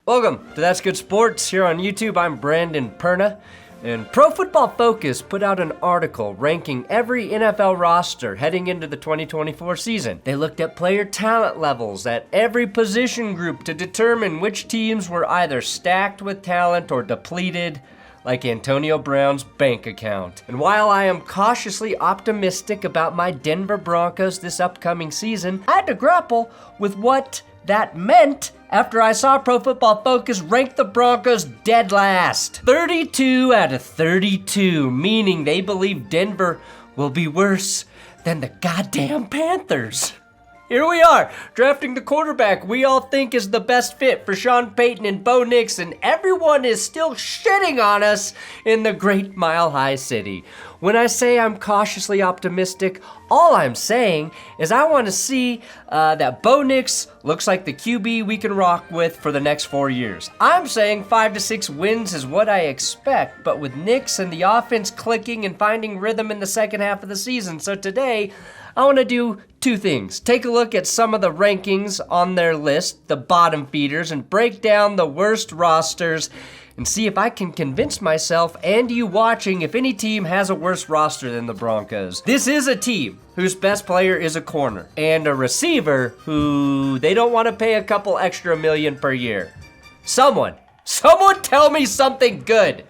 Welcome to That's Good Sports. Here on YouTube, I'm Brandon Perna. And Pro Football Focus put out an article ranking every NFL roster heading into the 2024 season. They looked at player talent levels at every position group to determine which teams were either stacked with talent or depleted, like Antonio Brown's bank account. And while I am cautiously optimistic about my Denver Broncos this upcoming season, I had to grapple with what that meant after I saw Pro Football Focus rank the Broncos dead last. 32 out of 32, meaning they believe Denver will be worse than the goddamn Panthers. Here we are, drafting the quarterback we all think is the best fit for Sean Payton and Bo Nix, and everyone is still shitting on us in the great Mile High City. When I say I'm cautiously optimistic, all I'm saying is I want to see that Bo Nix looks like the QB we can rock with for the next 4 years. I'm saying 5 to 6 wins is what I expect, but with Nix and the offense clicking and finding rhythm in the second half of the season. So today, I want to do two things. Take a look at some of the rankings on their list, the bottom feeders, and break down the worst rosters and see if I can convince myself and you watching if any team has a worse roster than the Broncos. This is a team whose best player is a corner and a receiver who they don't want to pay a couple extra million per year. Someone tell me something good.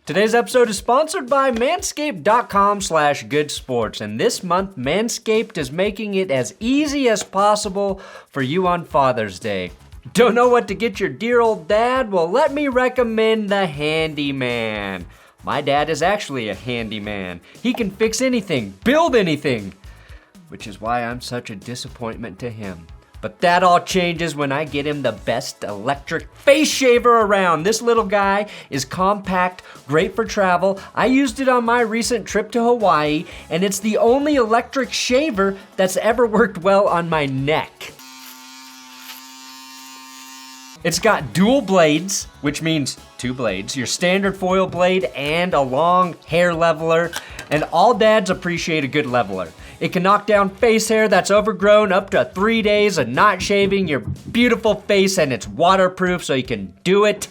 Today's episode is sponsored by Manscaped.com/goodsports, and this month Manscaped is making it as easy as possible for you on Father's Day. Don't know what to get your dear old dad? Well, let me recommend the Handyman. My dad is actually a handyman. He can fix anything, build anything, which is why I'm such a disappointment to him. But that all changes when I get him the best electric face shaver around. This little guy is compact, great for travel. I used it on my recent trip to Hawaii, and it's the only electric shaver that's ever worked well on my neck. It's got dual blades, which means 2 blades, your standard foil blade and a long hair leveler, and all dads appreciate a good leveler. It can knock down face hair that's overgrown up to 3 days of not shaving your beautiful face, and it's waterproof, so you can do it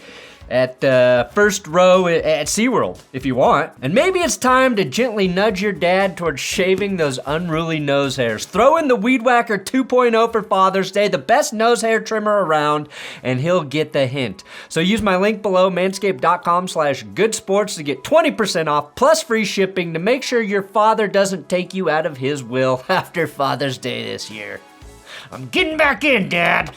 at the first row at SeaWorld if you want. And maybe it's time to gently nudge your dad towards shaving those unruly nose hairs. Throw in the Weed Whacker 2.0 for Father's Day, the best nose hair trimmer around, and he'll get the hint. So use my link below, manscaped.com/goodsports, to get 20% off plus free shipping to make sure your father doesn't take you out of his will after Father's Day this year. I'm getting back in, Dad.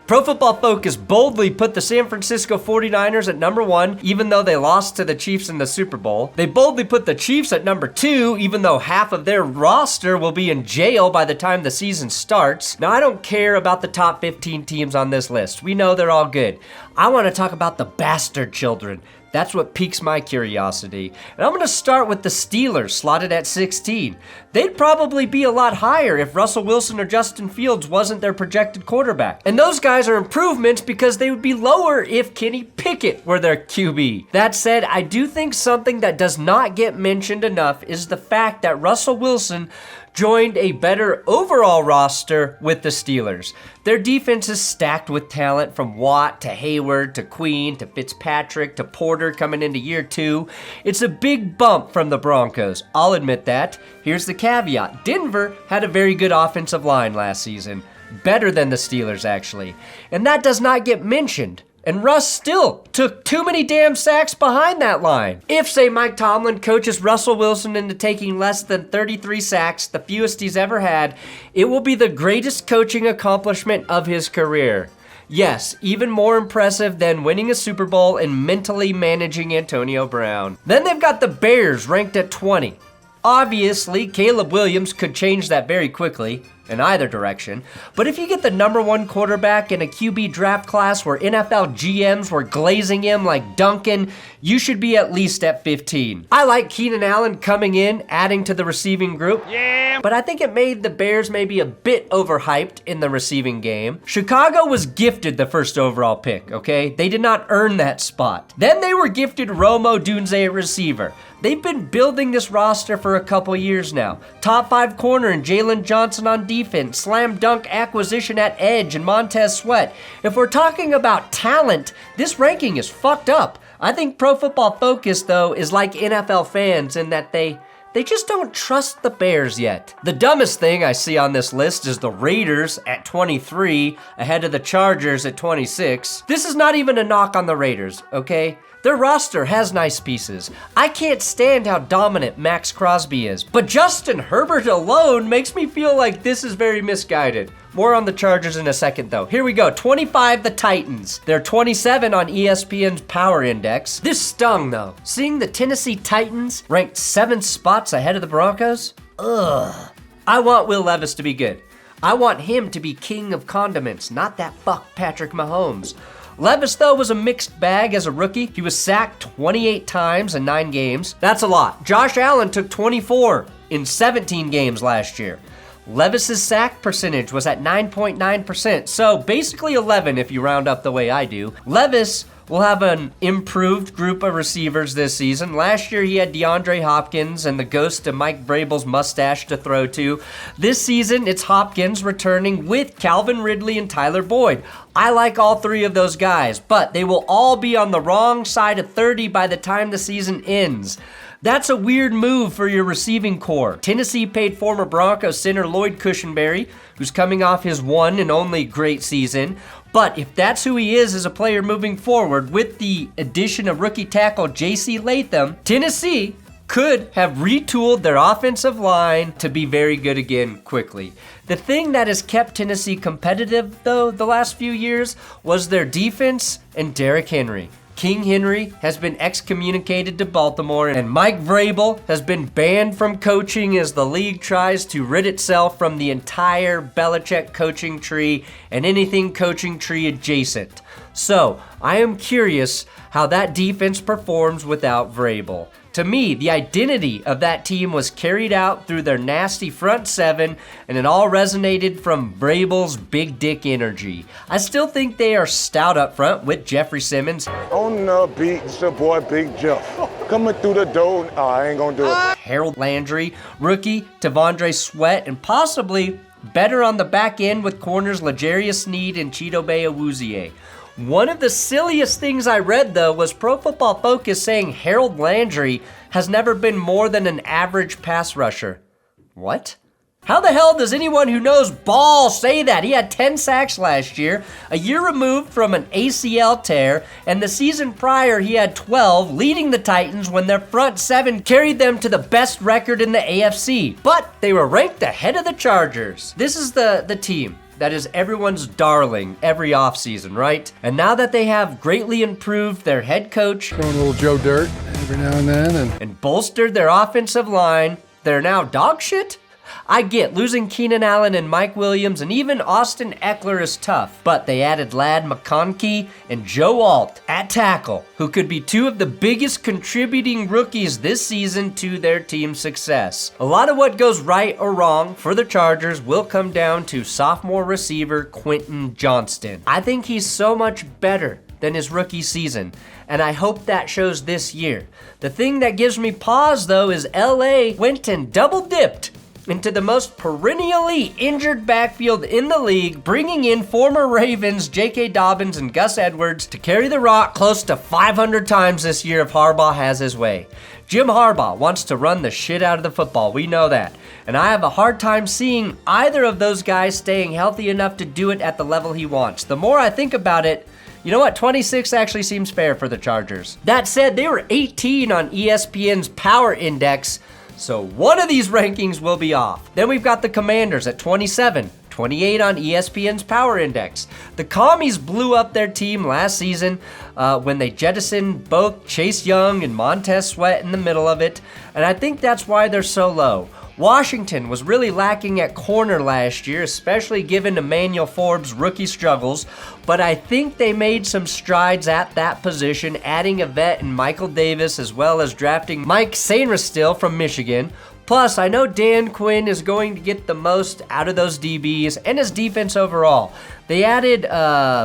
Pro Football Focus boldly put the San Francisco 49ers at number 1, even though they lost to the Chiefs in the Super Bowl. They boldly put the Chiefs at number 2, even though half of their roster will be in jail by the time the season starts. Now, I don't care about the top 15 teams on this list. We know they're all good. I want to talk about the bastard children. That's what piques my curiosity. And I'm going to start with the Steelers, slotted at 16. They'd probably be a lot higher if Russell Wilson or Justin Fields wasn't their projected quarterback. And those guys are improvements because they would be lower if Kenny Pickett were their QB. That said, I do think something that does not get mentioned enough is the fact that Russell Wilson joined a better overall roster with the Steelers. Their defense is stacked with talent from Watt to Hayward to Queen to Fitzpatrick to Porter coming into year 2. It's a big bump from the Broncos, I'll admit that. Here's the caveat. Denver had a very good offensive line last season. Better than the Steelers, actually. And that does not get mentioned. And Russ still took too many damn sacks behind that line. If, say, Mike Tomlin coaches Russell Wilson into taking less than 33 sacks, the fewest he's ever had, it will be the greatest coaching accomplishment of his career. Yes, even more impressive than winning a Super Bowl and mentally managing Antonio Brown. Then they've got the Bears ranked at 20. Obviously, Caleb Williams could change that very quickly. In either direction. But if you get the number 1 quarterback in a QB draft class where NFL GMs were glazing him like Duncan, you should be at least at 15. I like Keenan Allen coming in, adding to the receiving group. Yeah, But I think it made the Bears maybe a bit overhyped in the receiving game. Chicago was gifted the first overall pick, okay? They did not earn that spot. Then they were gifted Rome Odunze at receiver. They've been building this roster for a couple years now. Top 5 corner and Jalen Johnson on defense. Slam dunk acquisition at edge and Montez Sweat. If we're talking about talent, this ranking is fucked up. I think Pro Football Focus, though, is like NFL fans in that they just don't trust the Bears yet. The dumbest thing I see on this list is the Raiders at 23, ahead of the Chargers at 26. This is not even a knock on the Raiders, okay? Their roster has nice pieces. I can't stand how dominant Max Crosby is, but Justin Herbert alone makes me feel like this is very misguided. More on the Chargers in a second, though. Here we go. 25, the Titans. They're 27 on ESPN's Power Index. This stung, though. Seeing the Tennessee Titans ranked 7 spots ahead of the Broncos? Ugh. I want Will Levis to be good. I want him to be king of condiments, not that fuck Patrick Mahomes. Levis, though, was a mixed bag as a rookie. He was sacked 28 times in 9 games. That's a lot. Josh Allen took 24 in 17 games last year. Levis's sack percentage was at 9.9%, so basically 11 if you round up the way I do. Levis will have an improved group of receivers this season. Last year he had DeAndre Hopkins and the ghost of Mike Vrabel's mustache to throw to. This season it's Hopkins returning with Calvin Ridley and Tyler Boyd. I like all 3 of those guys, but they will all be on the wrong side of 30 by the time the season ends. That's a weird move for your receiving core. Tennessee paid former Broncos center Lloyd Cushenberry, who's coming off his one and only great season. But if that's who he is as a player moving forward, with the addition of rookie tackle J.C. Latham, Tennessee could have retooled their offensive line to be very good again quickly. The thing that has kept Tennessee competitive, though, the last few years was their defense and Derrick Henry. King Henry has been excommunicated to Baltimore, and Mike Vrabel has been banned from coaching as the league tries to rid itself from the entire Belichick coaching tree and anything coaching tree adjacent. So, I am curious how that defense performs without Vrabel. To me, the identity of that team was carried out through their nasty front 7, and it all resonated from Vrabel's big dick energy. I still think they are stout up front with Jeffrey Simmons. On the beat, it's your boy Big Jeff. Coming through the door, I ain't gonna do it. Harold Landry, rookie Tavondre Sweat, and possibly better on the back end with corners L'Jarius Sneed and Chidobe Awuzie. One of the silliest things I read, though, was Pro Football Focus saying Harold Landry has never been more than an average pass rusher. What? How the hell does anyone who knows ball say that? He had 10 sacks last year, a year removed from an ACL tear, and the season prior he had 12, leading the Titans when their front 7 carried them to the best record in the AFC. But they were ranked ahead of the Chargers. This is the team that is everyone's darling every offseason, right? And now that they have greatly improved their head coach, throwing a little Joe Dirt every now and then, and bolstered their offensive line, they're now dog shit? I get losing Keenan Allen and Mike Williams and even Austin Eckler is tough, but they added Ladd McConkey and Joe Alt at tackle, who could be 2 of the biggest contributing rookies this season to their team's success. A lot of what goes right or wrong for the Chargers will come down to sophomore receiver Quentin Johnston. I think he's so much better than his rookie season, and I hope that shows this year. The thing that gives me pause, though, is LA went and double-dipped into the most perennially injured backfield in the league, bringing in former Ravens J.K. Dobbins and Gus Edwards to carry the rock close to 500 times this year if Harbaugh has his way. Jim Harbaugh wants to run the shit out of the football, we know that. And I have a hard time seeing either of those guys staying healthy enough to do it at the level he wants. The more I think about it, you know what, 26 actually seems fair for the Chargers. That said, they were 18 on ESPN's Power Index, so one of these rankings will be off. Then we've got the Commanders at 27, 28 on ESPN's Power Index. The Commies blew up their team last season when they jettisoned both Chase Young and Montez Sweat in the middle of it, and I think that's why they're so low. Washington was really lacking at corner last year, especially given Emmanuel Forbes' rookie struggles, but I think they made some strides at that position, adding a vet in Michael Davis as well as drafting Mike Sainristil from Michigan. Plus, I know Dan Quinn is going to get the most out of those DBs and his defense overall. They added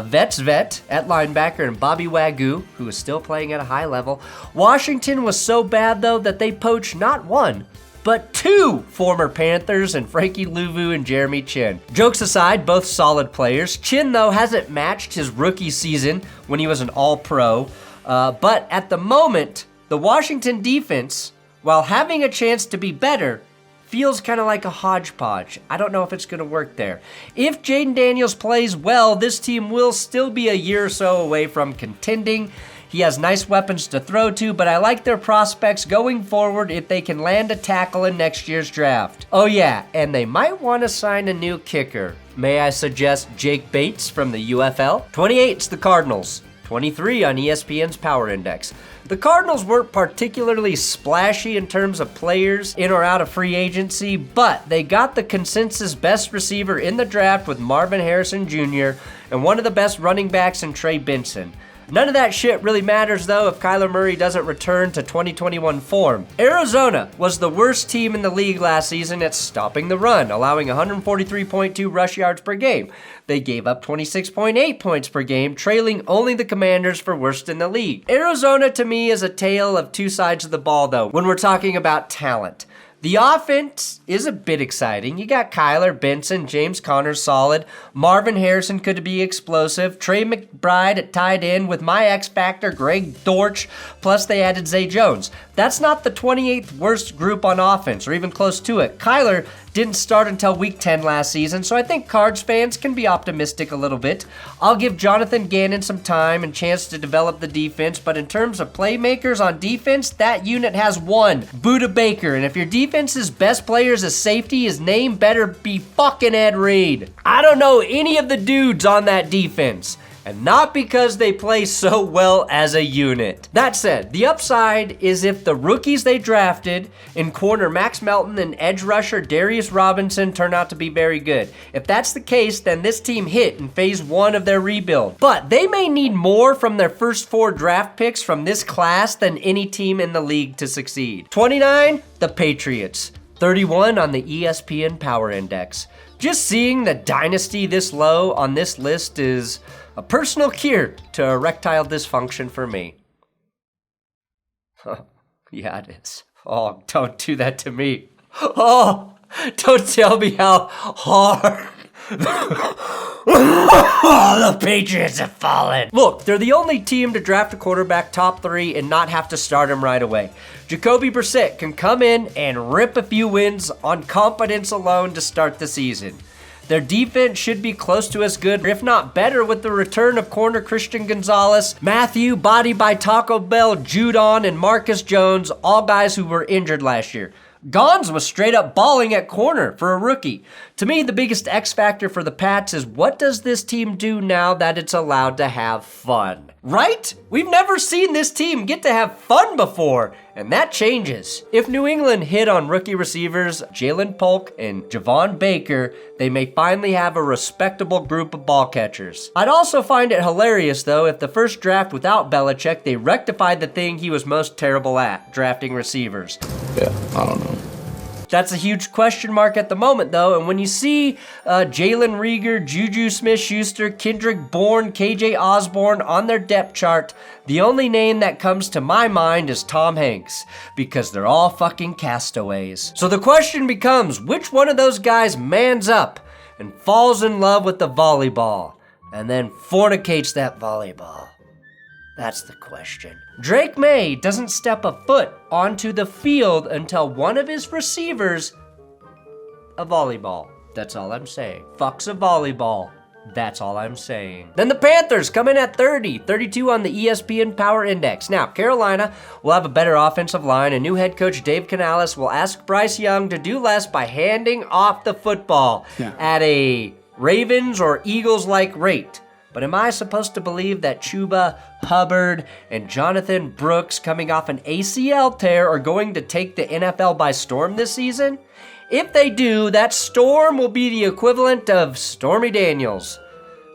Vet's Vet at linebacker and Bobby Wagyu, who is still playing at a high level. Washington was so bad, though, that they poached not one, but two former Panthers and Frankie Louvu and Jeremy Chin. Jokes aside, both solid players. Chin, though, hasn't matched his rookie season when he was an all-pro. But at the moment, the Washington defense, while having a chance to be better, feels kind of like a hodgepodge. I don't know if it's going to work there. If Jayden Daniels plays well, this team will still be a year or so away from contending. He has nice weapons to throw to, but I like their prospects going forward if they can land a tackle in next year's draft. Oh yeah, and they might want to sign a new kicker. May I suggest Jake Bates from the UFL? 28's the Cardinals. 23 on ESPN's Power Index. The Cardinals weren't particularly splashy in terms of players in or out of free agency, but they got the consensus best receiver in the draft with Marvin Harrison Jr. and one of the best running backs in Trey Benson. None of that shit really matters, though, if Kyler Murray doesn't return to 2021 form. Arizona was the worst team in the league last season at stopping the run, allowing 143.2 rush yards per game. They gave up 26.8 points per game, trailing only the Commanders for worst in the league. Arizona, to me, is a tale of two sides of the ball, though, when we're talking about talent. The offense is a bit exciting. You got Kyler, Benson, James Conner solid. Marvin Harrison could be explosive. Trey McBride at tight end with my X Factor, Greg Dortch. Plus they added Zay Jones. That's not the 28th worst group on offense, or even close to it. Kyler didn't start until week 10 last season, so I think Cards fans can be optimistic a little bit. I'll give Jonathan Gannon some time and chance to develop the defense, but in terms of playmakers on defense, that unit has one, Buda Baker, and if your defense's best player is a safety, his name better be fucking Ed Reed. I don't know any of the dudes on that defense, and not because they play so well as a unit. That said, the upside is if the rookies they drafted in corner Max Melton and edge rusher Darius Robinson turn out to be very good. If that's the case, then this team hit in phase 1 of their rebuild. But they may need more from their first 4 draft picks from this class than any team in the league to succeed. 29, the Patriots. 31 on the ESPN Power Index. Just seeing the dynasty this low on this list is a personal cure to erectile dysfunction for me. Yeah, it is. Oh, don't do that to me. Oh, don't tell me how hard the Patriots have fallen. Look, they're the only team to draft a quarterback top 3 and not have to start him right away. Jacoby Brissett can come in and rip a few wins on competence alone to start the season. Their defense should be close to as good, if not better, with the return of corner Christian Gonzalez, Matthew, Body by Taco Bell, Judon, and Marcus Jones, all guys who were injured last year. Gons was straight up balling at corner for a rookie. To me, the biggest X factor for the Pats is what does this team do now that it's allowed to have fun? Right? We've never seen this team get to have fun before, and that changes. If New England hit on rookie receivers Jalen Polk and Javon Baker, they may finally have a respectable group of ball catchers. I'd also find it hilarious, though, if the first draft without Belichick, they rectified the thing he was most terrible at, drafting receivers. Yeah, I don't know. That's a huge question mark at the moment, though, and when you see Jalen Reagor, Juju Smith-Schuster, Kendrick Bourne, KJ Osborne on their depth chart, the only name that comes to my mind is Tom Hanks, because they're all fucking castaways. So the question becomes, which one of those guys mans up and falls in love with the volleyball, and then fornicates that volleyball? That's the question. Drake Maye doesn't step a foot onto the field until one of his receivers a volleyball. That's all I'm saying. Fucks a volleyball. That's all I'm saying. Then the Panthers come in at 30, 32 on the ESPN Power Index. Now, Carolina will have a better offensive line, and new head coach Dave Canales will ask Bryce Young to do less by handing off the football at a Ravens or Eagles-like rate. But am I supposed to believe that Chuba Hubbard and Jonathan Brooks, coming off an ACL tear, are going to take the NFL by storm this season? If they do, that storm will be the equivalent of Stormy Daniels.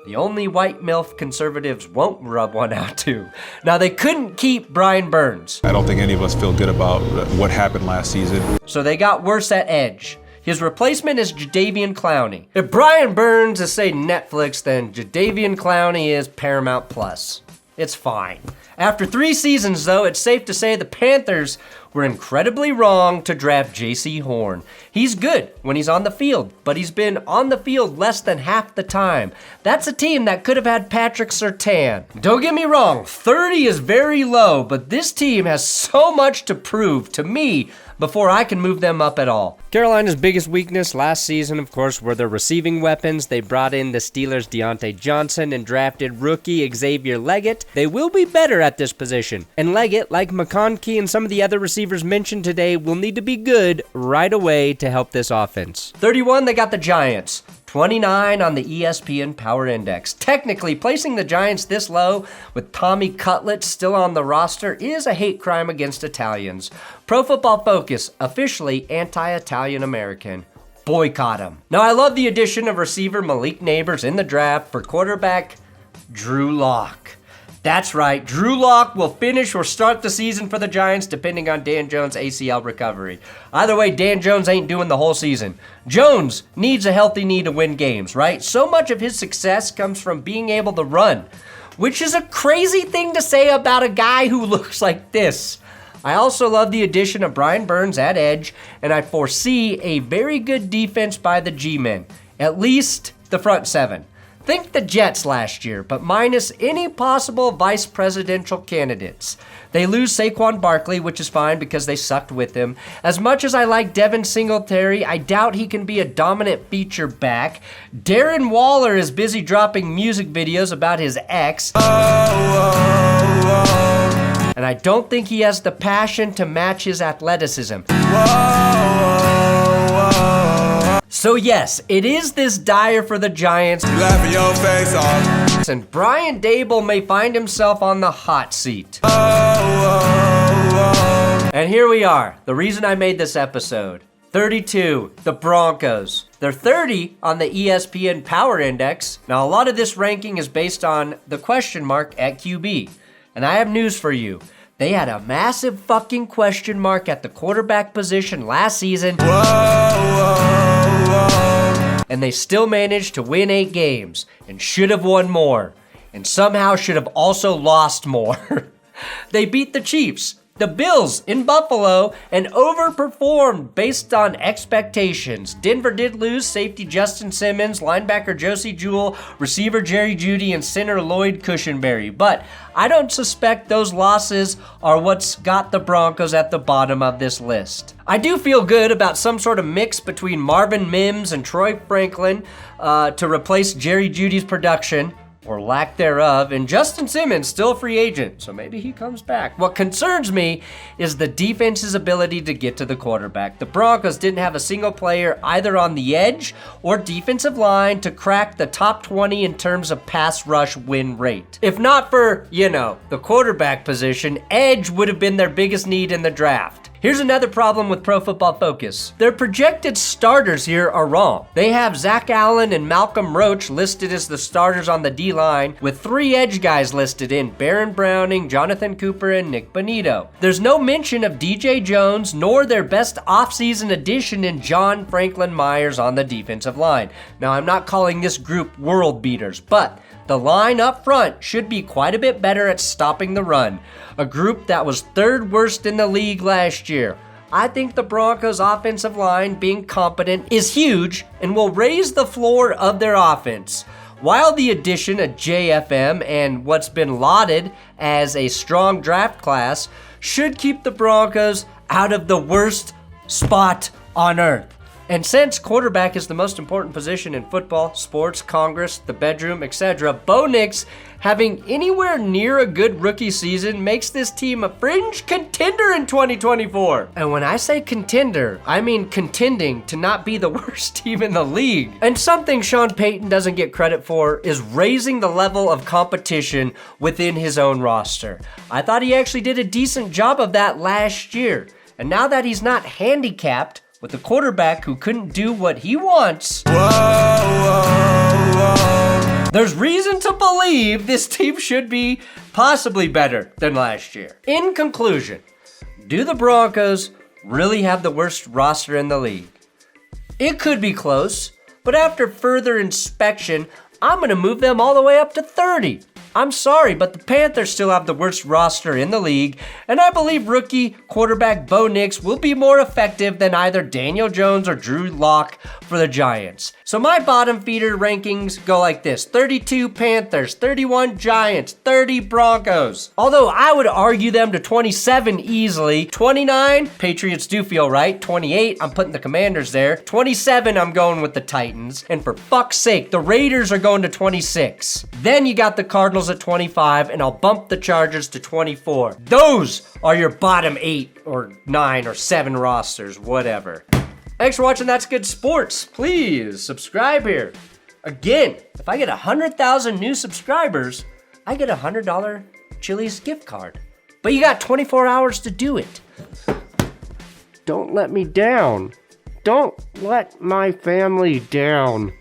The only white MILF conservatives won't rub one out to. Now, they couldn't keep Brian Burns. I don't think any of us feel good about what happened last season. So they got worse at edge. His replacement is Jadeveon Clowney. If Brian Burns is, say, Netflix, then Jadeveon Clowney is Paramount Plus. It's fine. After 3 seasons, though, it's safe to say the Panthers were incredibly wrong to draft J.C. Horn. He's good when he's on the field, but he's been on the field less than half the time. That's a team that could have had Patrick Surtain. Don't get me wrong, 30 is very low, but this team has so much to prove to me before I can move them up at all. Carolina's biggest weakness last season, of course, were their receiving weapons. They brought in the Steelers' Deontay Johnson and drafted rookie Xavier Leggett. They will be better at this position. And Leggett, like McConkey and some of the other receivers mentioned today, will need to be good right away to help this offense. 31, they got the Giants. 29 on the ESPN Power Index. Technically, placing the Giants this low with Tommy Cutlett still on the roster is a hate crime against Italians. Pro Football Focus, officially anti-Italian American. Boycott him. Now, I love the addition of receiver Malik Neighbors in the draft for quarterback Drew Lock. That's right, Drew Lock will finish or start the season for the Giants depending on Dan Jones' ACL recovery. Either way, Dan Jones ain't doing the whole season. Jones needs a healthy knee to win games, right? So much of his success comes from being able to run, which is a crazy thing to say about a guy who looks like this. I also love the addition of Brian Burns at edge, and I foresee a very good defense by the G-men, at least the front 7. Think the Jets last year, but minus any possible vice presidential candidates. They lose Saquon Barkley, which is fine because they sucked with him. As much as I like Devin Singletary, I doubt he can be a dominant feature back. Darren Waller is busy dropping music videos about his ex. And I don't think he has the passion to match his athleticism. So yes, it is this dire for the Giants. You laughing your face off. And Brian Dable may find himself on the hot seat. And here we are, the reason I made this episode. 32, the Broncos. They're 30 on the ESPN Power Index. Now, a lot of this ranking is based on the question mark at QB. And I have news for you. They had a massive fucking question mark at the quarterback position last season. And they still managed to win 8 games and should have won more. And somehow should have also lost more. They beat the Chiefs, the Bills in Buffalo, and overperformed based on expectations. Denver did lose safety Justin Simmons, linebacker Josie Jewell, receiver Jerry Jeudy, and center Lloyd Cushenberry. But I don't suspect those losses are what's got the Broncos at the bottom of this list. I do feel good about some sort of mix between Marvin Mims and Troy Franklin to replace Jerry Jeudy's production, or lack thereof, and Justin Simmons still a free agent, so maybe he comes back. What concerns me is the defense's ability to get to the quarterback. The Broncos didn't have a single player either on the edge or defensive line to crack the top 20 in terms of pass rush win rate. If not for, the quarterback position, edge would have been their biggest need in the draft. Here's another problem with Pro Football Focus. Their projected starters here are wrong. They have Zach Allen and Malcolm Roach listed as the starters on the D-line, with 3 edge guys listed in Baron Browning, Jonathan Cooper, and Nick Bonito. There's no mention of DJ Jones, nor their best offseason addition in John Franklin Myers on the defensive line. Now, I'm not calling this group world beaters, but the line up front should be quite a bit better at stopping the run, a group that was 3rd worst in the league last year. I think the Broncos' offensive line being competent is huge and will raise the floor of their offense. While the addition of JFM and what's been lauded as a strong draft class should keep the Broncos out of the worst spot on earth. And since quarterback is the most important position in football, sports, Congress, the bedroom, etc., Bo Nix having anywhere near a good rookie season makes this team a fringe contender in 2024. And when I say contender, I mean contending to not be the worst team in the league. And something Sean Payton doesn't get credit for is raising the level of competition within his own roster. I thought he actually did a decent job of that last year. And now that he's not handicapped with a quarterback who couldn't do what he wants, There's reason to believe this team should be possibly better than last year. In conclusion, do the Broncos really have the worst roster in the league? It could be close, but after further inspection, I'm going to move them all the way up to 30. I'm sorry, but the Panthers still have the worst roster in the league, and I believe rookie quarterback Bo Nix will be more effective than either Daniel Jones or Drew Lock for the Giants. So my bottom feeder rankings go like this: 32 Panthers, 31 Giants, 30 Broncos. Although I would argue them to 27 easily. 29, Patriots do feel right. 28, I'm putting the Commanders there. 27, I'm going with the Titans. And for fuck's sake, the Raiders are going to 26. Then you got the Cardinals at 25, and I'll bump the Chargers to 24. Those are your bottom 8 or 9 or 7 rosters, whatever. Thanks for watching That's Good Sports. Please subscribe here. Again, if I get 100,000 new subscribers, I get a $100 Chili's gift card. But you got 24 hours to do it. Don't let me down. Don't let my family down.